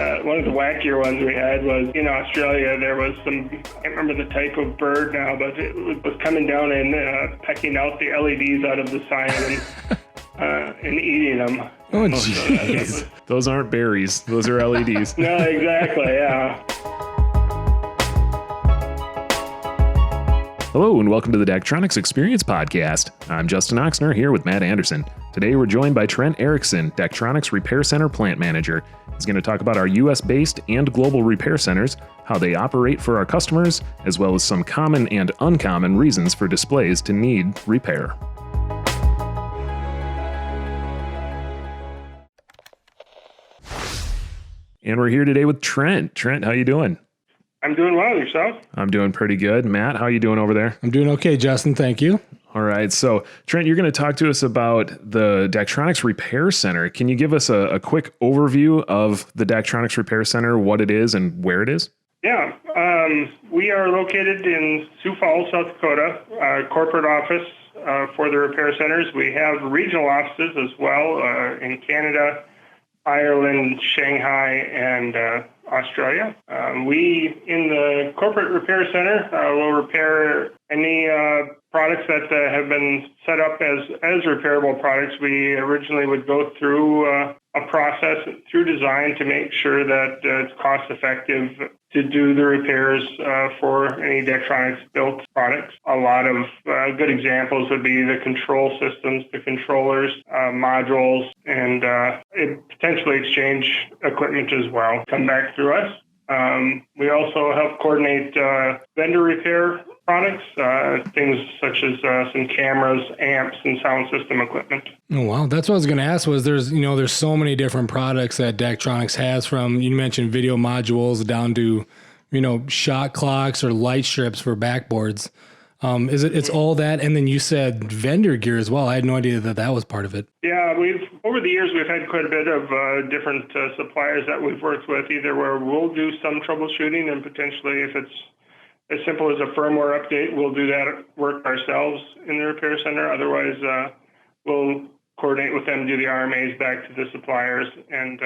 One of the wackier ones we had was in Australia. There was some, I can't remember the type of bird now, but it was coming down and pecking out the LEDs out of the sign and eating them. Oh, jeez. Those aren't berries. Those are LEDs. No, exactly, yeah. Hello and welcome to the Daktronics Experience Podcast. I'm Justin Oxner here with Matt Anderson. Today we're joined by Trent Erickson, Daktronics Repair Center Plant Manager. He's going to talk about our US-based and global repair centers, how they operate for our customers, as well as some common and uncommon reasons for displays to need repair. And we're here today with Trent. Trent, how you doing? I'm doing well. Yourself? I'm doing pretty good. Matt, how you doing over there? I'm doing okay, Justin. Thank you. All right. So, Trent, you're going to talk to us about the Daktronics Repair Center. Can you give us a quick overview of the Daktronics Repair Center, what it is and where it is? Yeah. We are located in Sioux Falls, South Dakota, corporate office for the repair centers. We have regional offices as well in Canada, Ireland, Shanghai, and Australia. We, in the corporate repair center, will repair any products that have been set up as repairable products. We originally would go through a process through design to make sure that it's cost effective to do the repairs for any Daktronics built products. A lot of good examples would be the control systems, the controllers, modules, and potentially exchange equipment as well come back through us. We also help coordinate vendor repair products, things such as some cameras, amps, and sound system equipment. Oh, wow. That's what I was going to ask was there's so many different products that Daktronics has, from, you mentioned video modules down to, shot clocks or light strips for backboards. It's all that. And then you said vendor gear as well. I had no idea that was part of it. Yeah, over the years, we've had quite a bit of different suppliers that we've worked with, either where we'll do some troubleshooting and potentially if it's as simple as a firmware update, we'll do that work ourselves in the repair center. Otherwise, we'll coordinate with them, do the RMAs back to the suppliers, and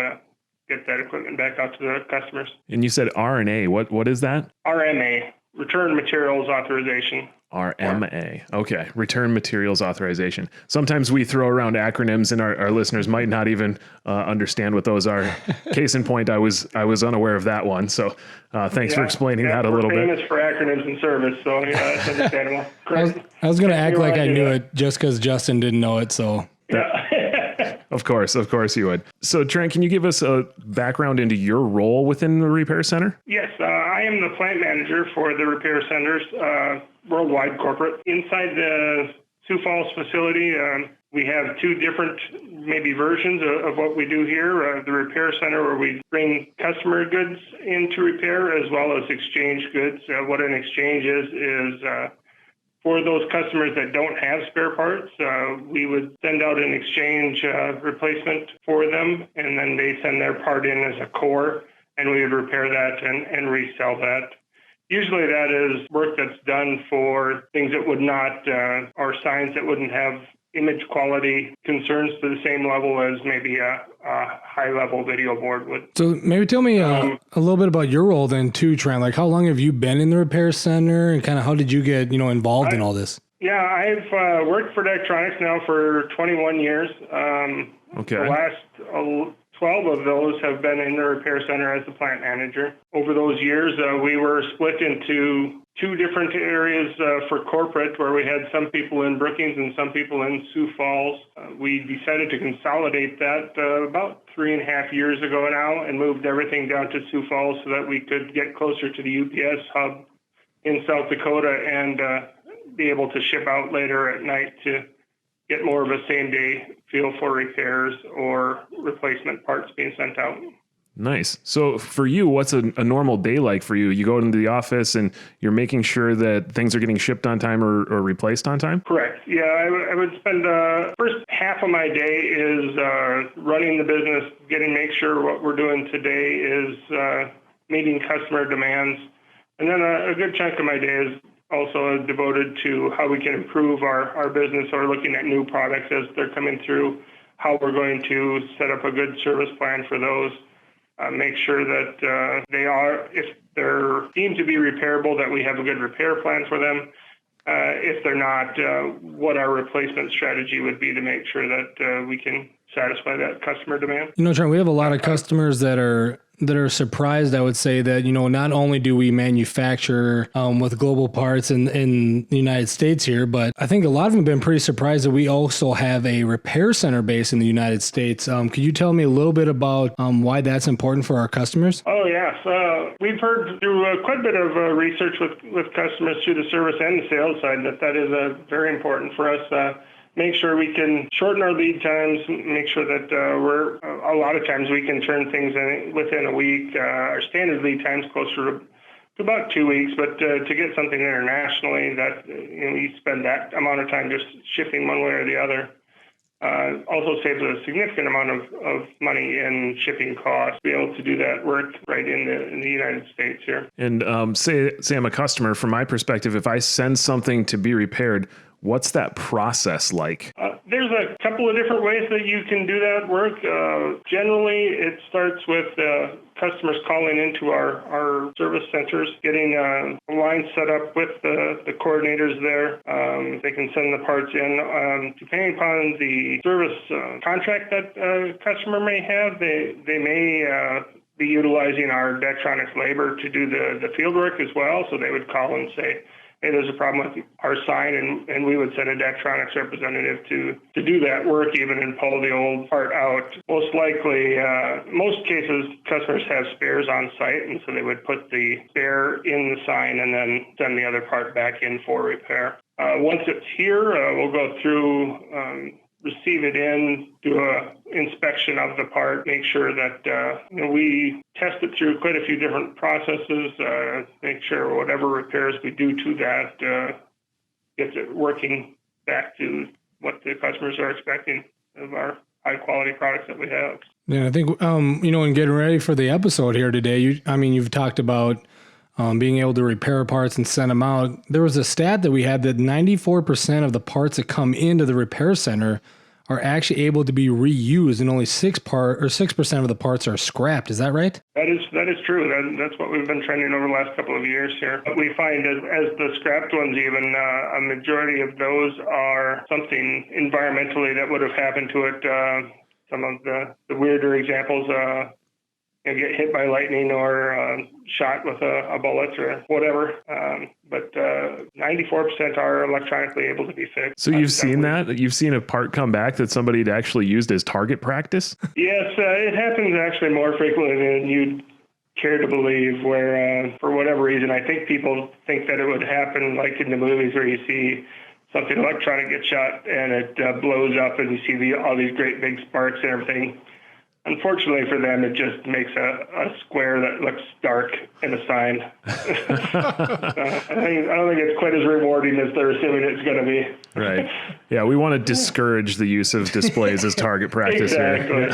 get that equipment back out to the customers. And you said RNA. What is that? RMA, Return Materials Authorization. RMA. Okay. Return Materials Authorization. Sometimes we throw around acronyms and our listeners might not even understand what those are. Case in point, I was unaware of that one. So thanks for explaining that a little bit. We're famous for acronyms in service, so yeah, it's understandable. I was going to act like I knew it just because Justin didn't know it. So Of course you would. So Trent, can you give us a background into your role within the repair center? Yes, I am the plant manager for the repair centers, worldwide corporate. Inside the Sioux Falls facility, we have two different maybe versions of what we do here. The repair center, where we bring customer goods into repair as well as exchange goods. What an exchange is for those customers that don't have spare parts, we would send out an exchange replacement for them, and then they send their part in as a core, and we would repair that and resell that. Usually that is work that's done for things that would not, or signs that wouldn't have image quality concerns to the same level as maybe a high-level video board would. So maybe tell me a little bit about your role then too, Trent. Like, how long have you been in the repair center, and kind of how did you get involved in all this? Yeah, I've worked for Daktronics now for 21 years. Okay. The last 12 of those have been in the repair center as the plant manager. Over those years, we were split into two different areas for corporate, where we had some people in Brookings and some people in Sioux Falls. We decided to consolidate that about 3.5 years ago now and moved everything down to Sioux Falls so that we could get closer to the UPS hub in South Dakota and be able to ship out later at night to get more of a same-day feel for repairs or replacement parts being sent out. Nice. So for you, what's a normal day like for you? You go into the office and you're making sure that things are getting shipped on time or replaced on time? Correct. Yeah, I would spend first half of my day is running the business, make sure what we're doing today is meeting customer demands. And then a good chunk of my day is also devoted to how we can improve our business, or looking at new products as they're coming through, how we're going to set up a good service plan for those. make sure that if they're deemed to be repairable, that we have a good repair plan for them. If they're not, what our replacement strategy would be to make sure that we can satisfy that customer demand. Trent, we have a lot of customers that are surprised, I would say, that, not only do we manufacture with global parts in the United States here, but I think a lot of them have been pretty surprised that we also have a repair center base in the United States. Could you tell me a little bit about why that's important for our customers? Oh, yes. We've heard through quite a bit of research with customers through the service and the sales side that is very important for us. Make sure we can shorten our lead times, make sure that a lot of times we can turn things in within a week. Our standard lead time's closer to about 2 weeks, but to get something internationally that you spend that amount of time just shipping one way or the other. Also saves a significant amount of money in shipping costs. Be able to do that work right in the United States here. And say I'm a customer. From my perspective, if I send something to be repaired, what's that process like? There's a couple of different ways that you can do that work. Generally, it starts with customers calling into our service centers, getting a line set up with the coordinators there. They can send the parts in. Depending upon the service contract that a customer may have, they may be utilizing our Daktronics labor to do the field work as well. So they would call and say, hey, there's a problem with our sign, and we would send a Daktronics representative to do that work even and pull the old part out. Most likely, most cases, customers have spares on site, and so they would put the spare in the sign and then send the other part back in for repair. Once it's here, we'll go through, receive it in, do a inspection of the part, make sure that we test it through quite a few different processes, make sure whatever repairs we do to that gets it working back to what the customers are expecting of our high quality products that we have. Yeah, I think in getting ready for the episode here today, you've talked about being able to repair parts and send them out. There was a stat that we had that 94% of the parts that come into the repair center are actually able to be reused, and only 6% of the parts are scrapped. Is that right? That is true. That's what we've been trending over the last couple of years here. But we find as the scrapped ones, even a majority of those are something environmentally that would have happened to it. Some of the weirder examples. Get hit by lightning or shot with a bullet or whatever. But 94% are electronically able to be fixed. So you've seen that? You've seen a part come back that somebody had actually used as target practice? Yes, it happens actually more frequently than you'd care to believe, where for whatever reason, I think people think that it would happen like in the movies where you see something electronic get shot and it blows up and you see all these great big sparks and everything. Unfortunately for them, it just makes a square that looks dark in a sign. I don't think it's quite as rewarding as they're assuming it's going to be. Right. Yeah, we want to discourage the use of displays as target practice. Exactly.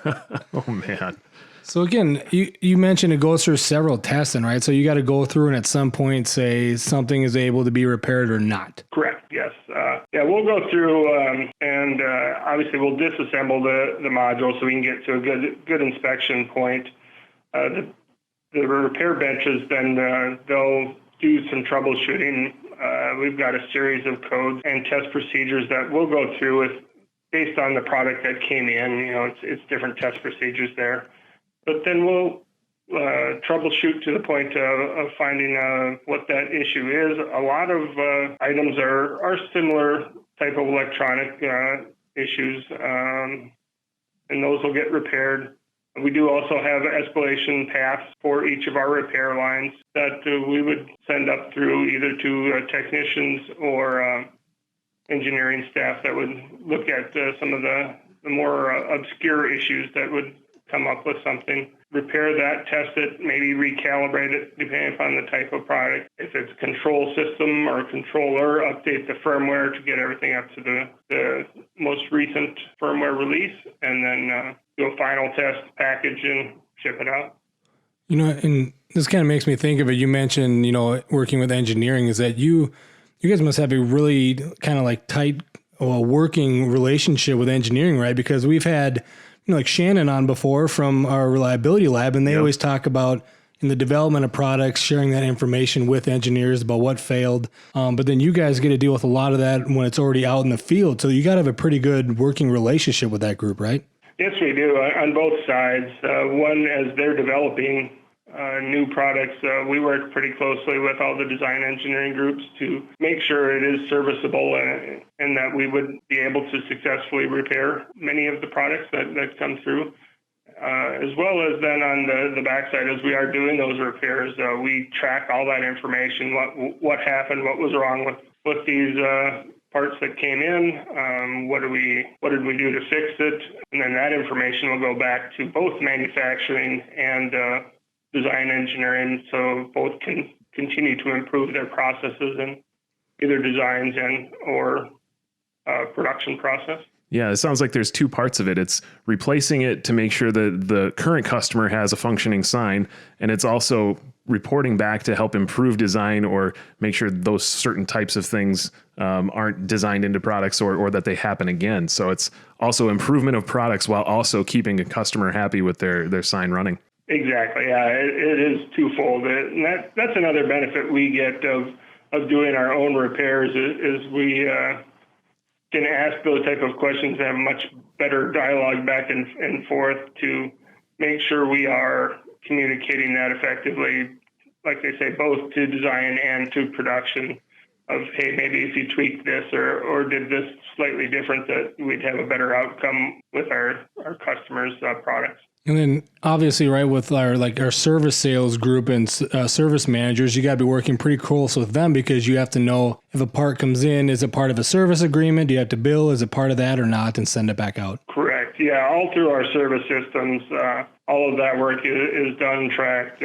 Here. Oh, man. So again, you mentioned it goes through several testing, right? So you got to go through and at some point say something is able to be repaired or not. Correct. Yes. We'll go through and obviously we'll disassemble the module so we can get to a good inspection point. The repair benches, then they'll do some troubleshooting. We've got a series of codes and test procedures that we'll go through based on the product that came in. It's different test procedures there. But then we'll troubleshoot to the point of finding what that issue is. A lot of items are similar type of electronic issues, and those will get repaired. We do also have escalation paths for each of our repair lines that we would send up through either to technicians or engineering staff that would look at some of the more obscure issues that would come up with something, repair that, test it, maybe recalibrate it depending upon the type of product. If it's control system or controller, update the firmware to get everything up to the most recent firmware release, and then do a final test, package, and ship it out. And this kind of makes me think of it. You mentioned, working with engineering, is that you guys must have a really kind of like tight working relationship with engineering, right? Because we've had like Shannon on before from our reliability lab, and they always talk about in the development of products, sharing that information with engineers about what failed. But then you guys get to deal with a lot of that when it's already out in the field. So you got to have a pretty good working relationship with that group, right? Yes, we do on both sides. One, as they're developing new products, we work pretty closely with all the design engineering groups to make sure it is serviceable and that we would be able to successfully repair many of the products that come through. As well as then on the backside, as we are doing those repairs, we track all that information, what happened, what was wrong with these parts that came in, what did we do to fix it, and then that information will go back to both manufacturing and design engineering, so both can continue to improve their processes in either designs and or production process. Yeah, it sounds like there's two parts of it. It's replacing it to make sure that the current customer has a functioning sign, and it's also reporting back to help improve design or make sure those certain types of things aren't designed into products or that they happen again. So it's also improvement of products while also keeping a customer happy with their sign running. Exactly. Yeah, it is twofold. And that's another benefit we get of doing our own repairs is we can ask those type of questions and have much better dialogue back and forth to make sure we are communicating that effectively, like they say, both to design and to production of, hey, maybe if you tweak this or did this slightly different, that we'd have a better outcome with our customers' products. And then obviously, right, with our service sales group and service managers, you got to be working pretty close with them because you have to know if a part comes in, is it part of a service agreement? Do you have to bill? Is it part of that or not? And send it back out. Correct. Yeah, all through our service systems, all of that work is done, tracked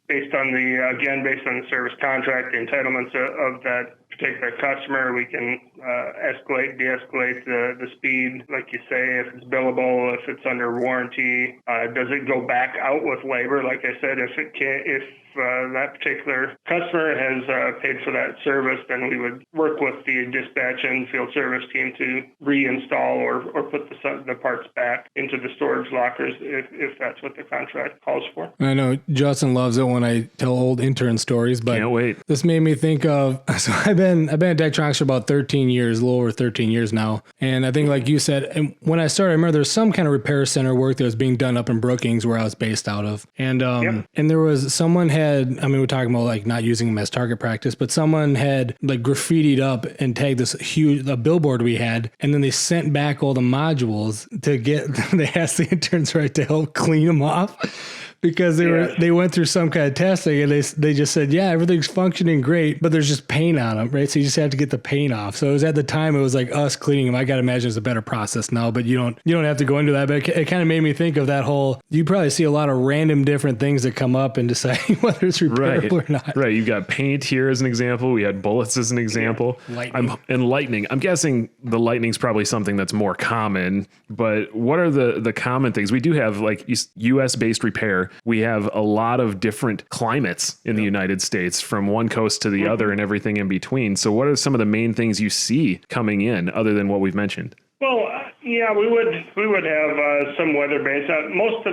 based on the service contract, the entitlements of that particular customer. We can escalate, de-escalate the speed, like you say, if it's billable, if it's under warranty. Does it go back out with labor? Like I said, if that particular customer has paid for that service, then we would work with the dispatch and field service team to reinstall or put the parts back into the storage lockers if that's what the contract calls for. I know Justin loves it when I tell old intern stories, but can't wait. This made me think of, so I've been at Daktronics for about 13 years, a little over 13 years now. And I think like you said, and when I started, I remember there's some kind of repair center work that was being done up in Brookings where I was based out of. And and there was someone we're talking about like not using them as target practice, but someone had like graffitied up and tagged this huge billboard we had. And then they sent back all the modules they asked the interns to help clean them off. Because they went through some kind of testing and they just said, yeah, everything's functioning great, but there's just paint on them, right? So you just have to get the paint off. So it was at the time, it was like us cleaning them. I got to imagine it's a better process now, but you don't have to go into that. But it kind of made me think of that whole, you probably see a lot of random different things that come up and deciding whether it's repairable or not. Right. You've got paint here as an example. We had bullets as an example. Yeah. Lightning. I'm guessing the lightning's probably something that's more common, but what are the common things? We do have like US based repair. We have a lot of different climates in the United States from one coast to the other and everything in between. So what are some of the main things you see coming in other than what we've mentioned? Well, yeah, we would have some weather base. Most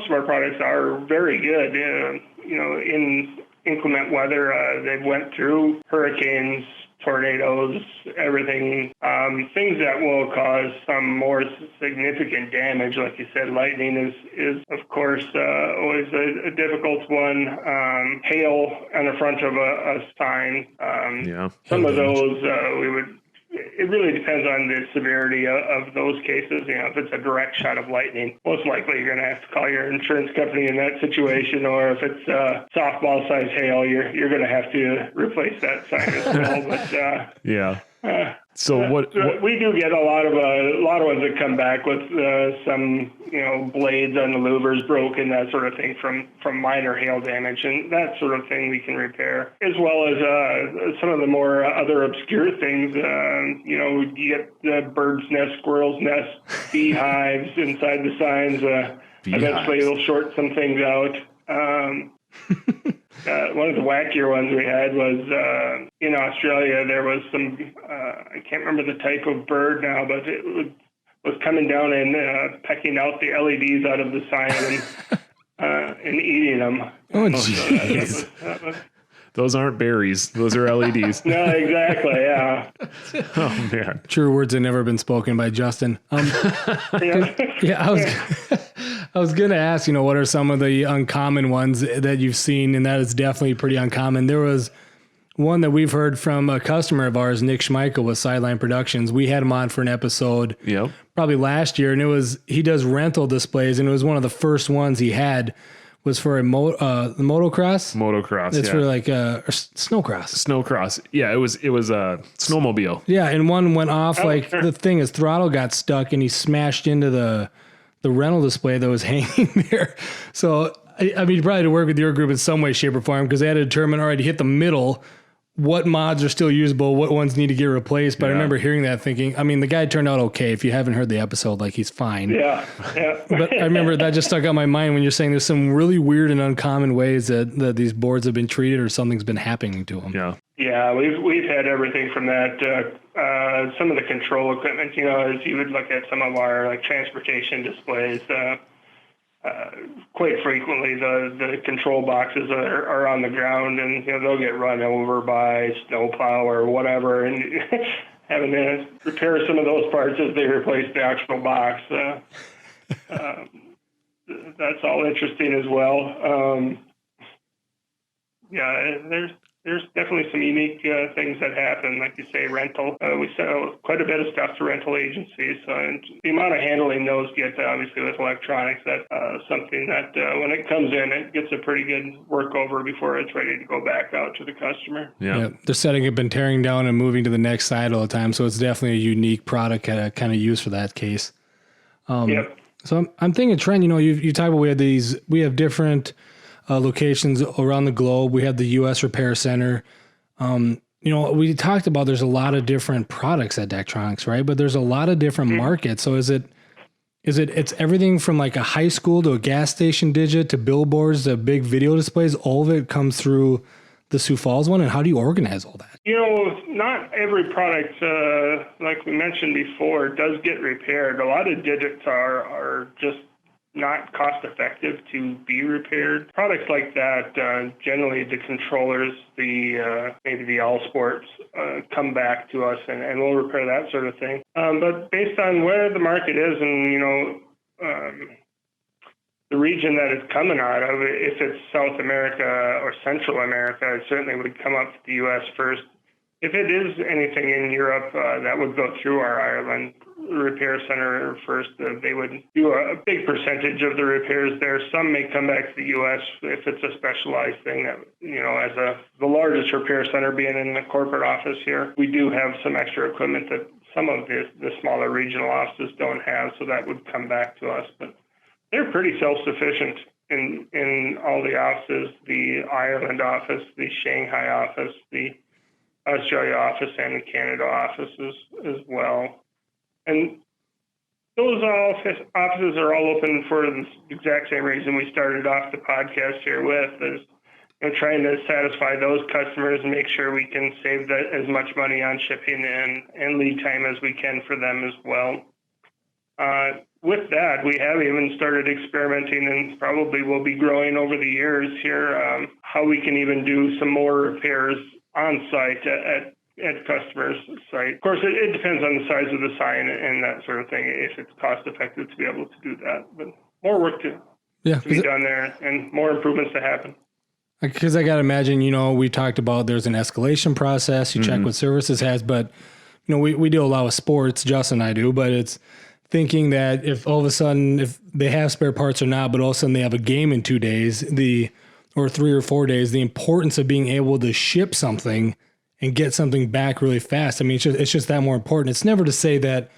of our products are very good. In inclement weather, they went through hurricanes, tornadoes, everything, things that will cause some more significant damage. Like you said, lightning is of course always a difficult one. Hail on the front of a sign. Some of those it really depends on the severity of those cases. If it's a direct shot of lightning, most likely you're going to have to call your insurance company in that situation. Or if it's softball-sized hail, you're going to have to replace that sign as well. But So we do get a lot of ones that come back with some blades on the louvers broken, that sort of thing from minor hail damage, and that sort of thing we can repair, as well as some of the more other obscure things. You get the bird's nest, squirrel's nest, beehives inside the signs. Eventually, it'll short some things out. One of the wackier ones we had was in Australia. There was some, I can't remember the type of bird now, but it was coming down and pecking out the LEDs out of the sign and eating them. Oh, jeez. Those aren't berries. Those are LEDs. No, exactly. Yeah. Oh, man. True words have never been spoken by Justin. Yeah, I was going to ask, what are some of the uncommon ones that you've seen? And that is definitely pretty uncommon. There was one that we've heard from a customer of ours, Nick Schmeichel with Sideline Productions. We had him on for an episode probably last year, and he does rental displays, and it was one of the first ones he had was for the motocross. Motocross. It's for like snowcross. Snowcross. Yeah, it was a snowmobile. Yeah, and one went off the thing, his throttle got stuck, and he smashed into the rental display that was hanging there. So I mean, you probably had to work with your group in some way, shape, or form because they had to determine, all right, to hit the middle, what mods are still usable, what ones need to get replaced. But I remember hearing that thinking, I mean, the guy turned out okay. If you haven't heard the episode, like he's fine. Yeah. But I remember that just stuck out in my mind when you're saying there's some really weird and uncommon ways that these boards have been treated or something's been happening to them. Yeah. Yeah, we've had everything from that. Some of the control equipment, as you would look at some of our like transportation displays, quite frequently the control boxes are on the ground and they'll get run over by snowplow or whatever, and having to repair some of those parts as they replace the actual box. That's all interesting as well. There's definitely some unique things that happen. Like you say, rental. We sell quite a bit of stuff to rental agencies. And the amount of handling those gets, obviously, with electronics, that's something that when it comes in, it gets a pretty good workover before it's ready to go back out to the customer. Yeah. They're setting up and tearing down and moving to the next side all the time. So it's definitely a unique product kind of used for that case. So I'm thinking, Trent, you talk about we have different locations around the globe. We have the U.S. Repair Center. We talked about there's a lot of different products at Daktronics, right? But there's a lot of different markets. So it's everything from like a high school to a gas station digit to billboards to big video displays. All of it comes through the Sioux Falls one. And how do you organize all that? Not every product, like we mentioned before, does get repaired. A lot of digits are just not cost effective to be repaired. Products like that, generally the controllers, maybe the all sports, come back to us and we'll repair that sort of thing. But based on where the market is and, the region that it's coming out of, if it's South America or Central America, it certainly would come up to the U.S. first. If it is anything in Europe, that would go through our Ireland Repair Center first. They would do a big percentage of the repairs there. Some may come back to the U.S. if it's a specialized thing that, as the largest repair center being in the corporate office here, we do have some extra equipment that some of the smaller regional offices don't have, so that would come back to us. But they're pretty self-sufficient in all the offices, the Ireland office, the Shanghai office, the Australia office, and the Canada offices as well. And those offices are all open for the exact same reason we started off the podcast here with, is trying to satisfy those customers and make sure we can save as much money on shipping and lead time as we can for them as well. With that, we have even started experimenting, and probably will be growing over the years here, how we can even do some more repairs on site at customers' site. Of course, it depends on the size of the sign and that sort of thing, if it's cost effective to be able to do that. But more work to be done there and more improvements to happen. Because I got to imagine, we talked about there's an escalation process. You check what services has, but, we do a lot of sports, Justin and I do, but it's thinking that if all of a sudden, if they have spare parts or not, but all of a sudden they have a game in 2 days, or 3 or 4 days, the importance of being able to ship something and get something back really fast. I mean, it's just that more important. It's never to say that,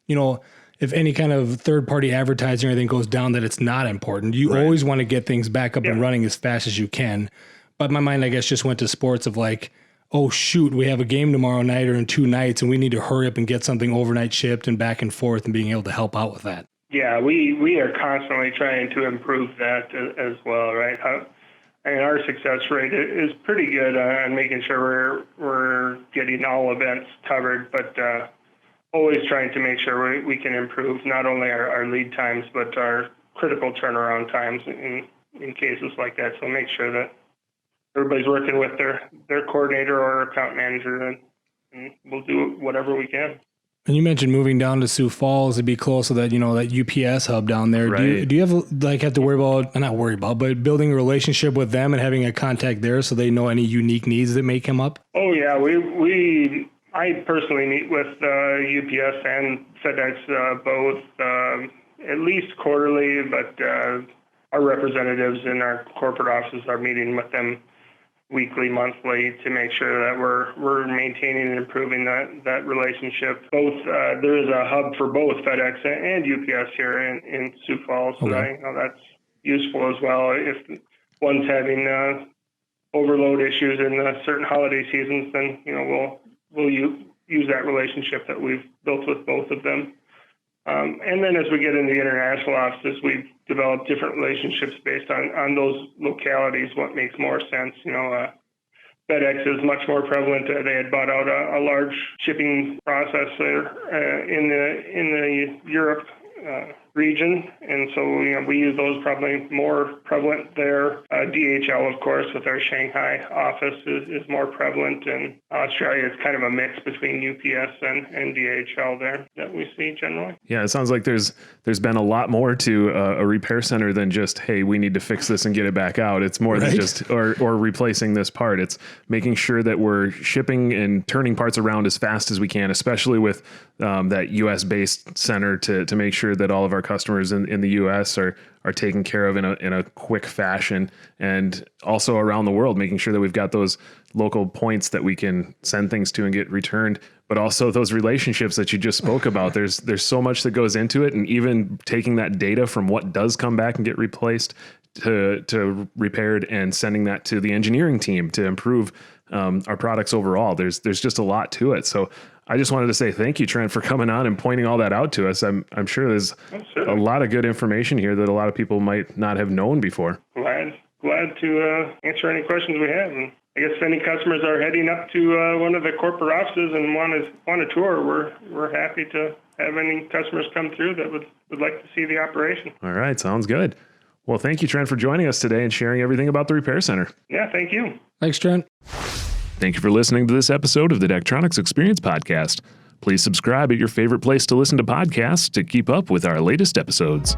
if any kind of third-party advertising or anything goes down, that it's not important. You always want to get things back up and running as fast as you can. But my mind, I guess, just went to sports of like, oh, shoot, we have a game tomorrow night or in 2 nights, and we need to hurry up and get something overnight shipped and back and forth, and being able to help out with that. Yeah, we are constantly trying to improve that as well, right? Our success rate is pretty good on making sure we're getting all events covered, but always trying to make sure we can improve not only our lead times, but our critical turnaround times in cases like that. So make sure that everybody's working with their coordinator or account manager, and we'll do whatever we can. And you mentioned moving down to Sioux Falls to be close to that, that UPS hub down there. Right. Do you have to worry about, not worry about, but building a relationship with them and having a contact there so they know any unique needs that may come up? Oh yeah, I personally meet with UPS and FedEx both at least quarterly, but our representatives in our corporate offices are meeting with them weekly, monthly, to make sure that we're maintaining and improving that relationship. Both there is a hub for both FedEx and UPS here in Sioux Falls, so that's useful as well. If one's having overload issues in certain holiday seasons, then we'll use that relationship that we've built with both of them. And then as we get into the international offices, we've developed different relationships based on those localities, what makes more sense. FedEx is much more prevalent. They had bought out a large shipping processor in the Europe region, and so we use those probably more prevalent there. DHL, of course, with our Shanghai office is more prevalent, and Australia is kind of a mix between UPS and DHL there that we see generally. Yeah, it sounds like there's been a lot more to a repair center than just, hey, we need to fix this and get it back out. It's more than just or replacing this part. It's making sure that we're shipping and turning parts around as fast as we can, especially with that U.S. based center to make sure that all of our customers in the U.S. are taken care of in a quick fashion, and also around the world, making sure that we've got those local points that we can send things to and get returned, but also those relationships that you just spoke about. There's so much that goes into it, and even taking that data from what does come back and get replaced to repaired and sending that to the engineering team to improve our products overall. There's just a lot to it. So I just wanted to say thank you, Trent, for coming on and pointing all that out to us. I'm sure there's a lot of good information here that a lot of people might not have known before. Glad to answer any questions we have. And I guess if any customers are heading up to one of the corporate offices and want a tour, we're happy to have any customers come through that would like to see the operation. All right, sounds good. Well, thank you, Trent, for joining us today and sharing everything about the Repair Center. Yeah, thank you. Thanks, Trent. Thank you for listening to this episode of the Daktronics Experience Podcast. Please subscribe at your favorite place to listen to podcasts to keep up with our latest episodes.